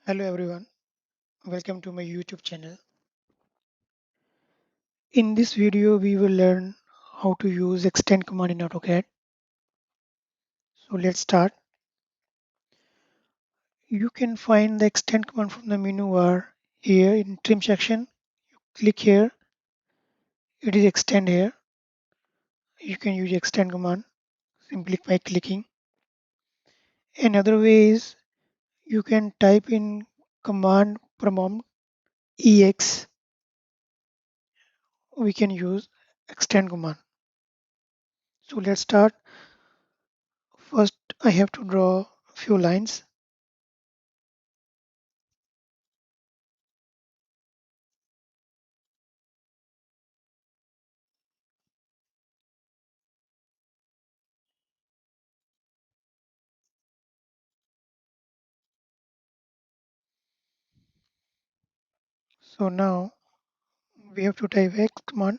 Hello everyone, welcome to my YouTube channel. In this video, we will learn how to use extend command in AutoCAD. So let's start. You can find the extend command from the menu bar here in trim section. Click here, it is extend here. You can use extend command simply by clicking. Another way is you can type in command prompt EX. We can use extend command. So let's start. First, I have to draw a few lines. So now we have to type X command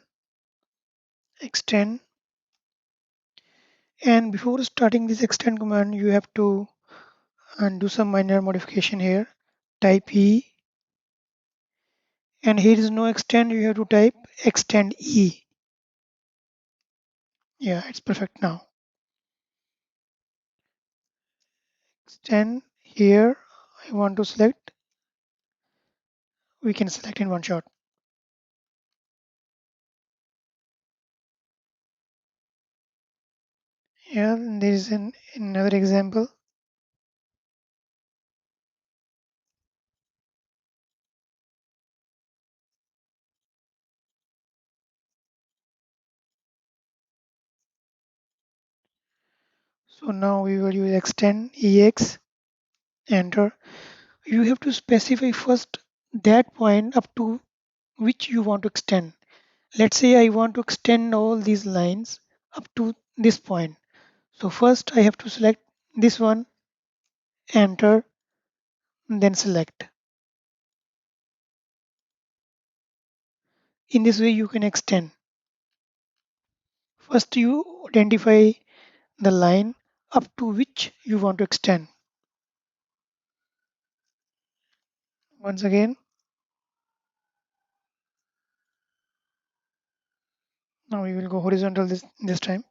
extend, and before starting this extend command you have to do some minor modification here. Type E, and here is no extend, you have to type extend E. Yeah, it's perfect now. Extend here, I want to select, we can select in one shot. Yeah, there is another example. So now we will use extend EX, enter. You have to specify first that point up to which you want to extend. Let's say I want to extend all these lines up to this point. So first I have to select this one, enter, then select. In this way you can extend. First you identify the line up to which you want to extend. Once again, now we will go horizontal this time.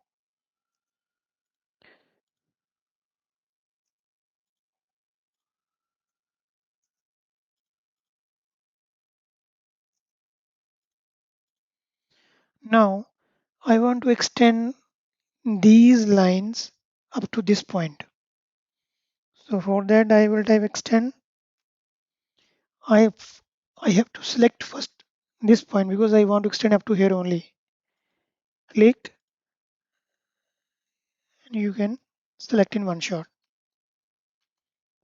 Now I want to extend these lines up to this point. So for that I will type extend. I I have to select first this point because I want to extend up to here only. Click, and you can select in one shot.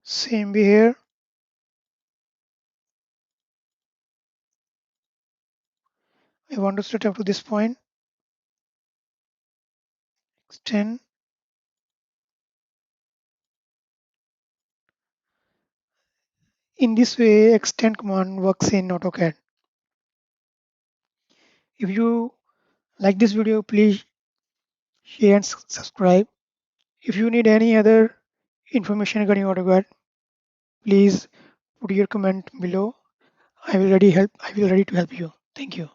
Same way here. I want to set up to this point. Extend. In this way, extend command works in AutoCAD. If you like this video, please share and subscribe. If you need any other information regarding AutoCAD, please put your comment below. I will ready to help you. Thank you.